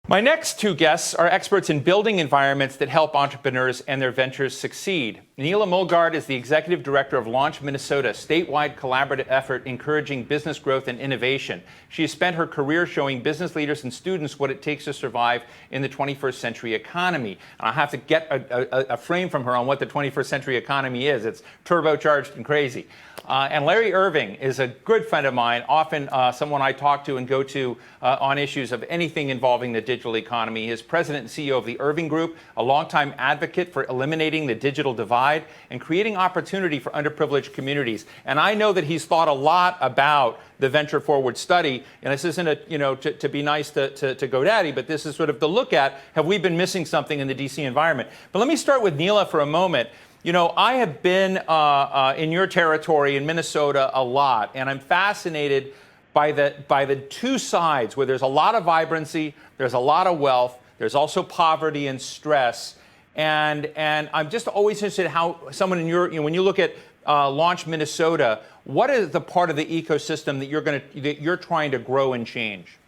My next two guests are experts in building environments that help entrepreneurs and their ventures succeed. Neela Mollgaard is the executive director of Launch Minnesota, a statewide collaborative effort encouraging business growth and innovation. She has spent her career showing business leaders and students what it takes to survive in the 21st century economy. And I have to get a frame from her on what the 21st century economy is. It's turbocharged and crazy. And Larry Irving is a good friend of mine, often someone I talk to and go to on issues of anything involving the digital economy. He is president and CEO of the Irving Group, a longtime advocate for eliminating the digital divide and creating opportunity for underprivileged communities. And I know that he's thought a lot about the Venture Forward study. And this isn't to be nice to GoDaddy, but this is sort of the look at, have we been missing something in the DC environment? But let me start with Neela for a moment. You know, I have been in your territory in Minnesota a lot, and I'm fascinated by the two sides where there's a lot of vibrancy, there's a lot of wealth, there's also poverty and stress, and I'm just always interested in how someone in your, when you look at Launch Minnesota, what is the part of the ecosystem that you're trying to grow and change?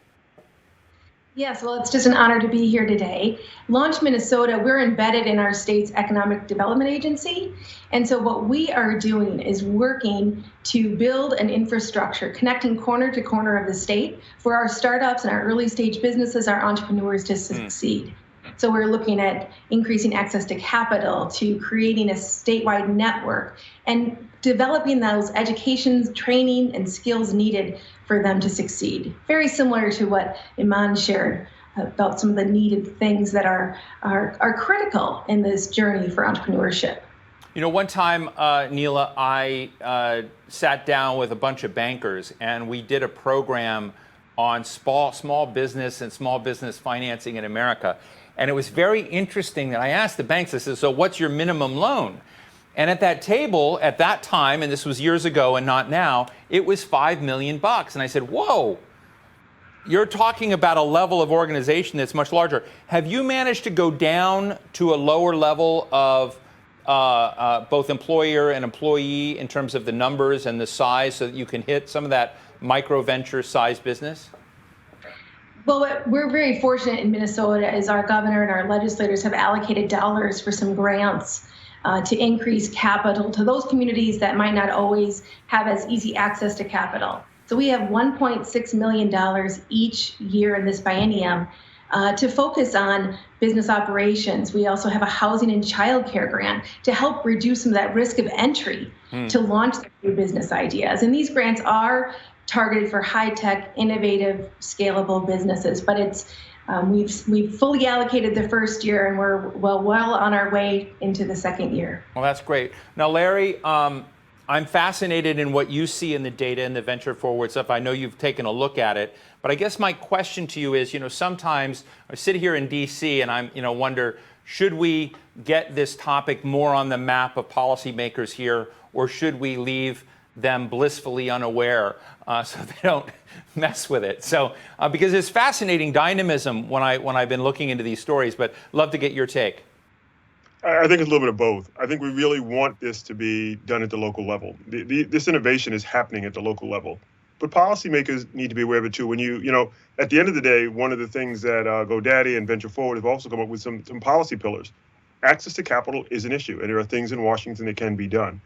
Yes, well, it's just an honor to be here today. Launch Minnesota, we're embedded in our state's economic development agency. And so what we are doing is working to build an infrastructure connecting corner to corner of the state for our startups and our early stage businesses, our entrepreneurs to succeed. So we're looking at increasing access to capital, to creating a statewide network, and developing those education, training, and skills needed for them to succeed. Very similar to what Iman shared about some of the needed things that are critical in this journey for entrepreneurship. You know, one time, Neela, I sat down with a bunch of bankers, and we did a program on small business and small business financing in America. And it was very interesting that I asked the banks, I said, so what's your minimum loan? And at that table, at that time, and this was years ago and not now, it was $5 million. And I said, whoa, you're talking about a level of organization that's much larger. Have you managed to go down to a lower level of both employer and employee in terms of the numbers and the size so that you can hit some of that micro venture size business? Well, what we're very fortunate in Minnesota is our governor and our legislators have allocated dollars for some grants to increase capital to those communities that might not always have as easy access to capital. So we have $1.6 million each year in this biennium to focus on business operations. We also have a housing and childcare grant to help reduce some of that risk of entry to launch their new business ideas. And these grants are targeted for high-tech, innovative, scalable businesses. But it's we've fully allocated the first year, and we're well on our way into the second year. Well, that's great. Now, Larry, I'm fascinated in what you see in the data and the Venture Forward stuff. I know you've taken a look at it, but I guess my question to you is, you know, sometimes I sit here in D.C. and I'm, wonder, should we get this topic more on the map of policymakers here, or should we leave them blissfully unaware so they don't mess with it? So because it's fascinating dynamism when I've been looking into these stories, but love to get your take. I think it's a little bit of both. I think we really want this to be done at the local level. This innovation is happening at the local level, but policymakers need to be aware of it too. When at the end of the day, one of the things that GoDaddy and Venture Forward have also come up with some policy pillars. Access to capital is an issue, and there are things in Washington that can be done.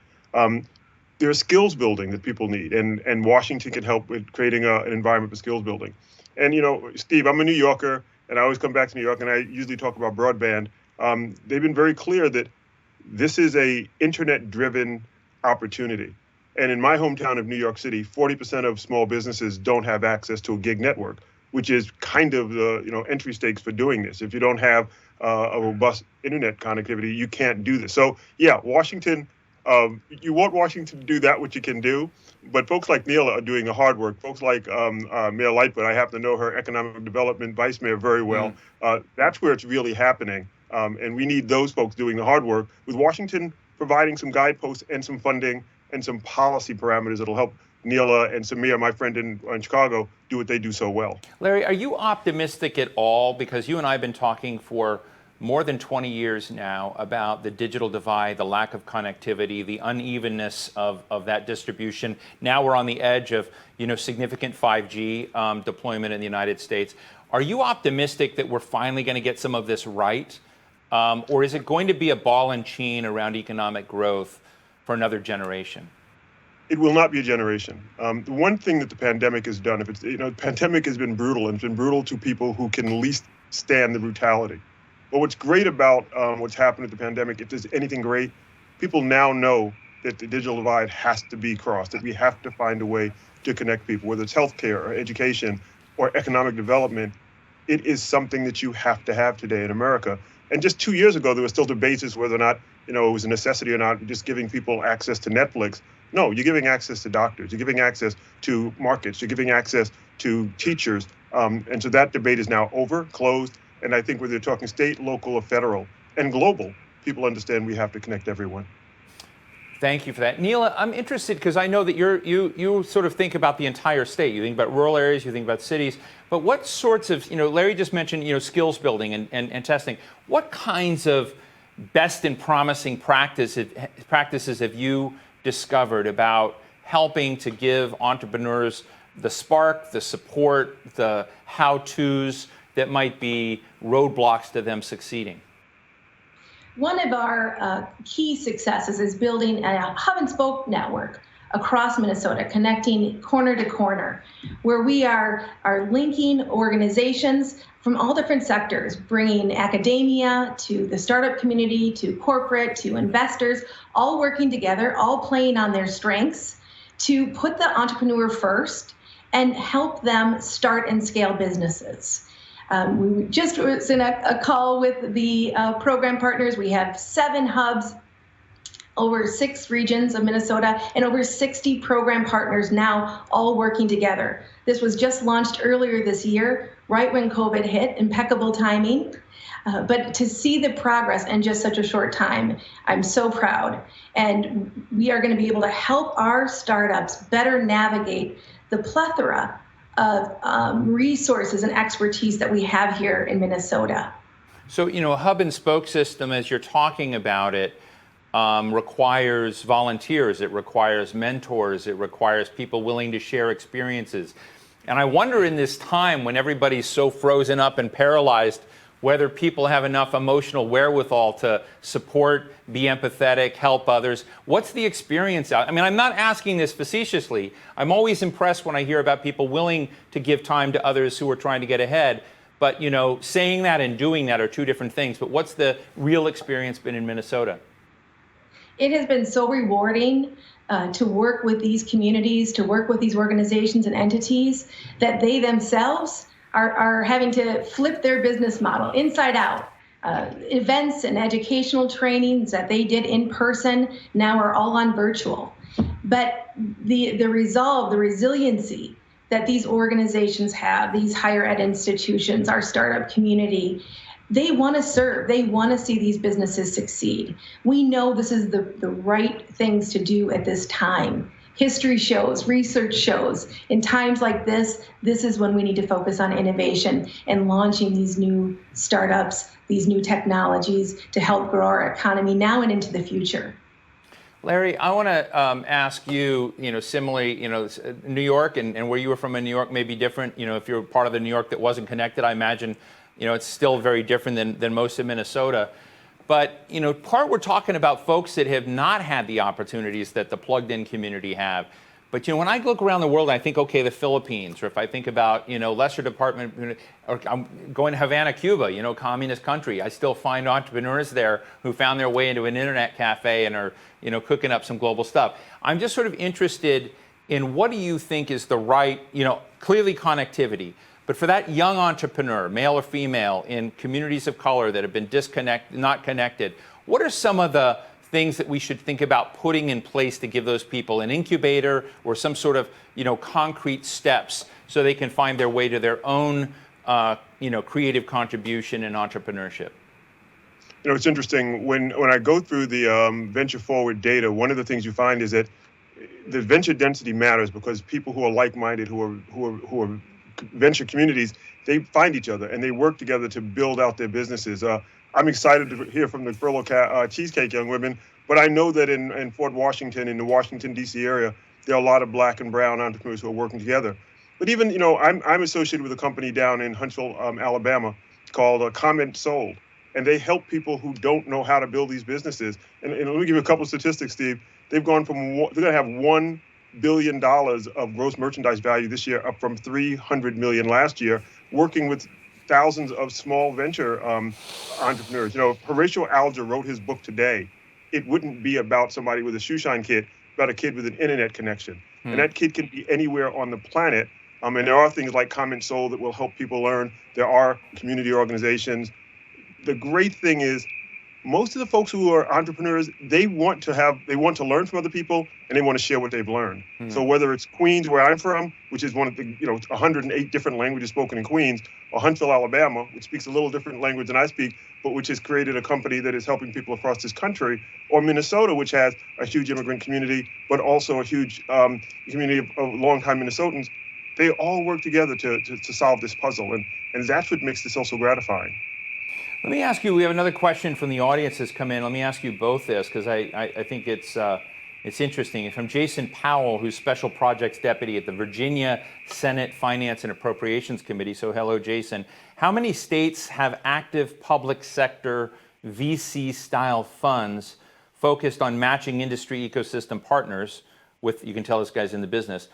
There are skills building that people need, and Washington can help with creating an environment for skills building. And, Steve, I'm a New Yorker, and I always come back to New York, and I usually talk about broadband. They've been very clear that this is a internet-driven opportunity. And in my hometown of New York City, 40% of small businesses don't have access to a gig network, which is kind of the entry stakes for doing this. If you don't have a robust internet connectivity, you can't do this. So, yeah, Washington. You want Washington to do that, which you can do, but folks like Neela are doing the hard work. Folks like Mayor Lightfoot, I happen to know her economic development vice mayor very well. That's where it's really happening, and we need those folks doing the hard work, with Washington providing some guideposts and some funding and some policy parameters that'll help Neela and Samir, my friend in Chicago, do what they do so well. Larry, are you optimistic at all? Because you and I have been talking for more than 20 years now about the digital divide, the lack of connectivity, the unevenness of that distribution. Now we're on the edge of significant 5G deployment in the United States. Are you optimistic that we're finally going to get some of this right? Or is it going to be a ball and chain around economic growth for another generation? It will not be a generation. The one thing that the pandemic has done, the pandemic has been brutal, and it's been brutal to people who can least stand the brutality. But what's great about what's happened with the pandemic, if there's anything great, people now know that the digital divide has to be crossed, that we have to find a way to connect people, whether it's healthcare or education or economic development. It is something that you have to have today in America. And just 2 years ago, there was still debates as whether or not, it was a necessity or not, just giving people access to Netflix. No, you're giving access to doctors, you're giving access to markets, you're giving access to teachers. And so that debate is now over, closed. And I think whether you're talking state, local, or federal, and global, people understand we have to connect everyone. Thank you for that. Neela, I'm interested because I know that you sort of think about the entire state. You think about rural areas, you think about cities. But what sorts of, Larry just mentioned, skills building and testing. What kinds of best and promising practices have you discovered about helping to give entrepreneurs the spark, the support, the how-tos that might be roadblocks to them succeeding? One of our key successes is building a hub and spoke network across Minnesota, connecting corner to corner, where we are linking organizations from all different sectors, bringing academia to the startup community, to corporate, to investors, all working together, all playing on their strengths to put the entrepreneur first and help them start and scale businesses. We just was in a call with the program partners. We have 7 hubs, over 6 regions of Minnesota, and over 60 program partners now all working together. This was just launched earlier this year, right when COVID hit, impeccable timing. But to see the progress in just such a short time, I'm so proud. And we are going to be able to help our startups better navigate the plethora of resources and expertise that we have here in Minnesota. So, a hub and spoke system, as you're talking about it, requires volunteers, it requires mentors, it requires people willing to share experiences. And I wonder in this time when everybody's so frozen up and paralyzed, whether people have enough emotional wherewithal to support, be empathetic, help others. What's the experience out? I mean, I'm not asking this facetiously. I'm always impressed when I hear about people willing to give time to others who are trying to get ahead. But, saying that and doing that are two different things. But what's the real experience been in Minnesota? It has been so rewarding to work with these communities, to work with these organizations and entities that they themselves are having to flip their business model inside out. Events and educational trainings that they did in person now are all on virtual. But the resolve, the resiliency that these organizations have, these higher ed institutions, our startup community, they want to serve. They want to see these businesses succeed. We know this is the right things to do at this time. History shows, research shows, in times like this is when we need to focus on innovation and launching these new startups, these new technologies to help grow our economy now and into the future. Larry, I want to ask you, similarly, New York and where you were from in New York may be different. If you're part of the New York that wasn't connected, I imagine, it's still very different than most of Minnesota. But, we're talking about folks that have not had the opportunities that the plugged-in community have. But, when I look around the world, I think, okay, the Philippines, or if I think about, lesser department, or I'm going to Havana, Cuba, communist country, I still find entrepreneurs there who found their way into an internet cafe and are, cooking up some global stuff. I'm just sort of interested in what do you think is the right, clearly connectivity. But for that young entrepreneur, male or female, in communities of color that have been not connected, what are some of the things that we should think about putting in place to give those people an incubator or some sort of, concrete steps so they can find their way to their own, creative contribution and entrepreneurship? It's interesting when I go through the venture forward data. One of the things you find is that the venture density matters because people who are like-minded, who are venture communities, they find each other and they work together to build out their businesses. I'm excited to hear from the Furlough Cheesecake young women, but I know that in Fort Washington, in the Washington, D.C. area, there are a lot of Black and brown entrepreneurs who are working together. But even, I'm associated with a company down in Huntsville, Alabama, called Comment Sold, and they help people who don't know how to build these businesses. And let me give you a couple of statistics, Steve. They're going to have $1 billion of gross merchandise value this year, up from 300 million last year, working with thousands of small venture entrepreneurs. If Horatio Alger wrote his book today, it wouldn't be about somebody with a shoeshine kit, about a kid with an internet connection. And that kid can be anywhere on the planet. And there are things like Comment Soul that will help people learn. There are community organizations. The great thing is, most of the folks who are entrepreneurs, they want to learn from other people, and they want to share what they've learned. So whether it's Queens, where I'm from, which is one of the 108 different languages spoken in Queens, or Huntsville, Alabama, which speaks a little different language than I speak, but which has created a company that is helping people across this country, or Minnesota, which has a huge immigrant community, but also a huge community of longtime Minnesotans, they all work together to solve this puzzle, and that's what makes this also gratifying. Let me ask you, we have another question from the audience that's come in. Let me ask you both this, because I think it's interesting. It's from Jason Powell, who's Special Projects Deputy at the Virginia Senate Finance and Appropriations Committee. So hello, Jason. How many states have active public sector VC-style funds focused on matching industry ecosystem partners with, you can tell this guy's in the business,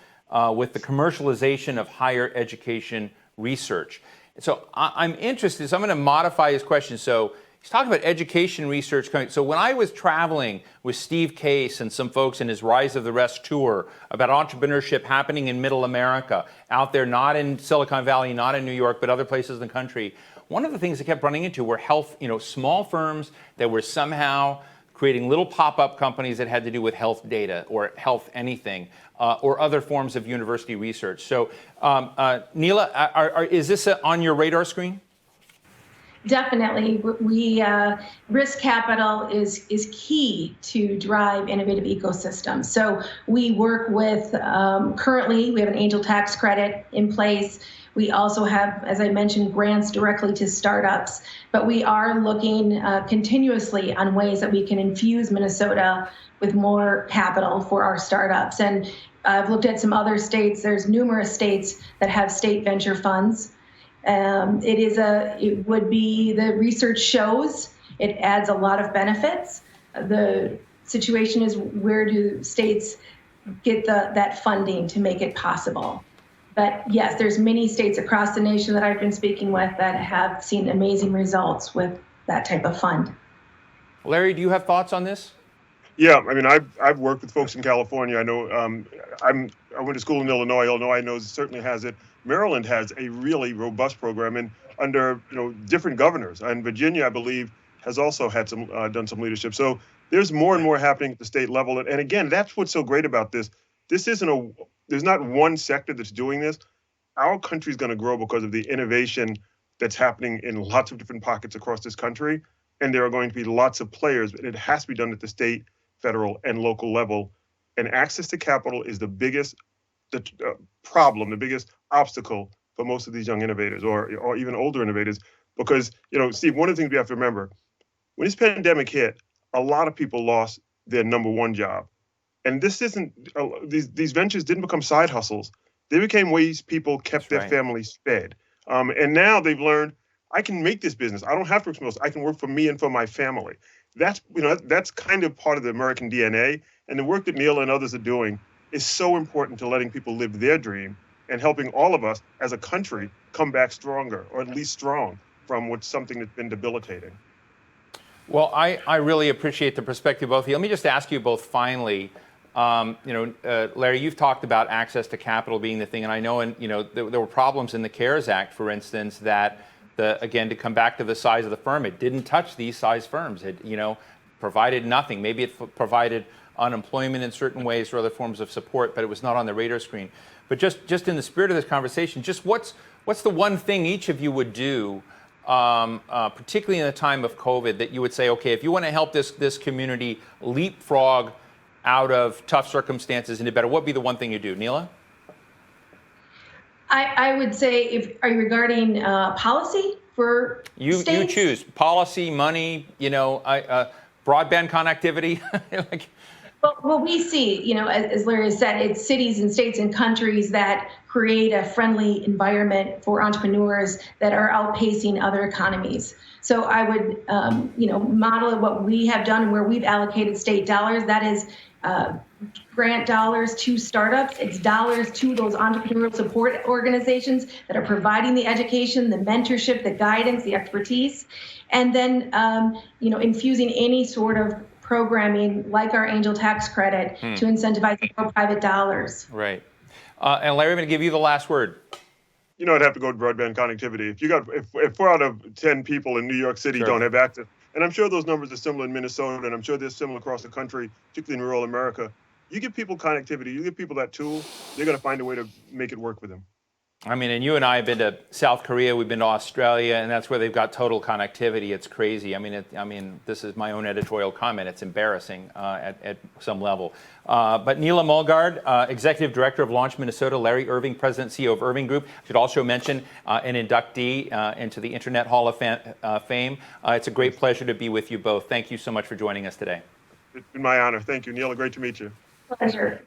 with the commercialization of higher education research? So I'm interested, so I'm going to modify his question. So he's talking about education research. So when I was traveling with Steve Case and some folks in his Rise of the Rest tour about entrepreneurship happening in middle America, out there, not in Silicon Valley, not in New York, but other places in the country, one of the things I kept running into were small firms that were somehow creating little pop-up companies that had to do with health data or health anything, or other forms of university research. So, Neela, is this on your radar screen? Definitely. Risk capital is key to drive innovative ecosystems. So we work with, currently, we have an angel tax credit in place. We also have, as I mentioned, grants directly to startups, but we are looking continuously on ways that we can infuse Minnesota with more capital for our startups. And I've looked at some other states. There's numerous states that have state venture funds. It would be, the research shows it adds a lot of benefits. The situation is, where do states get that funding to make it possible? But yes, there's many states across the nation that I've been speaking with that have seen amazing results with that type of fund. Larry, do you have thoughts on this? Yeah, I mean, I've worked with folks in California. I know I went to school in Illinois. Illinois certainly has it. Maryland has a really robust program, and under different governors. And Virginia, I believe, has also had done some leadership. So there's more and more happening at the state level. And again, that's what's so great about this. There's not one sector that's doing this. Our country's going to grow because of the innovation that's happening in lots of different pockets across this country. And there are going to be lots of players, but it has to be done at the state, federal, and local level. And access to capital is the biggest problem, the biggest obstacle for most of these young innovators or even older innovators. Because, Steve, one of the things we have to remember, when this pandemic hit, a lot of people lost their number one job. And this isn't, these ventures didn't become side hustles. They became ways people kept their families fed. And now they've learned, I can make this business. I don't have to work for myself. I can work for me and for my family. That's kind of part of the American DNA. And the work that Neela and others are doing is so important to letting people live their dream and helping all of us as a country come back stronger, or at least strong, from something that's been debilitating. Well, I really appreciate the perspective of both of you. Let me just ask you both finally, Larry, you've talked about access to capital being the thing, and I know, there were problems in the CARES Act, for instance, that again, to come back to the size of the firm, it didn't touch these size firms. It, provided nothing. Maybe it provided unemployment in certain ways or other forms of support, but it was not on the radar screen. But just in the spirit of this conversation, just what's the one thing each of you would do, particularly in the time of COVID, that you would say, okay, if you want to help this community leapfrog out of tough circumstances into better, what would be the one thing you do? Neela? I would say, are you regarding policy for states? You choose policy, money, broadband connectivity. Well, we see, as Larry has said, it's cities and states and countries that create a friendly environment for entrepreneurs that are outpacing other economies. So I would, model what we have done and where we've allocated state dollars. That is grant dollars to startups. It's dollars to those entrepreneurial support organizations that are providing the education, the mentorship, the guidance, the expertise, and then, infusing any sort of programming like our angel tax credit to incentivize more private dollars. Right. And Larry, I'm going to give you the last word. I'd have to go to broadband connectivity. If 4 out of 10 people in New York City Sure. don't have access, and I'm sure those numbers are similar in Minnesota, and I'm sure they're similar across the country, particularly in rural America. You give people connectivity, you give people that tool, they're going to find a way to make it work with them. I mean, and you and I have been to South Korea, we've been to Australia, and that's where they've got total connectivity. It's crazy. I mean, this is my own editorial comment. It's embarrassing at some level. But Neela Mollgaard, Executive Director of Launch Minnesota, Larry Irving, President and CEO of Irving Group. I should also mention an inductee into the Internet Hall of Fame. It's a great pleasure to be with you both. Thank you so much for joining us today. It's been my honor. Thank you, Neela. Great to meet you. Pleasure.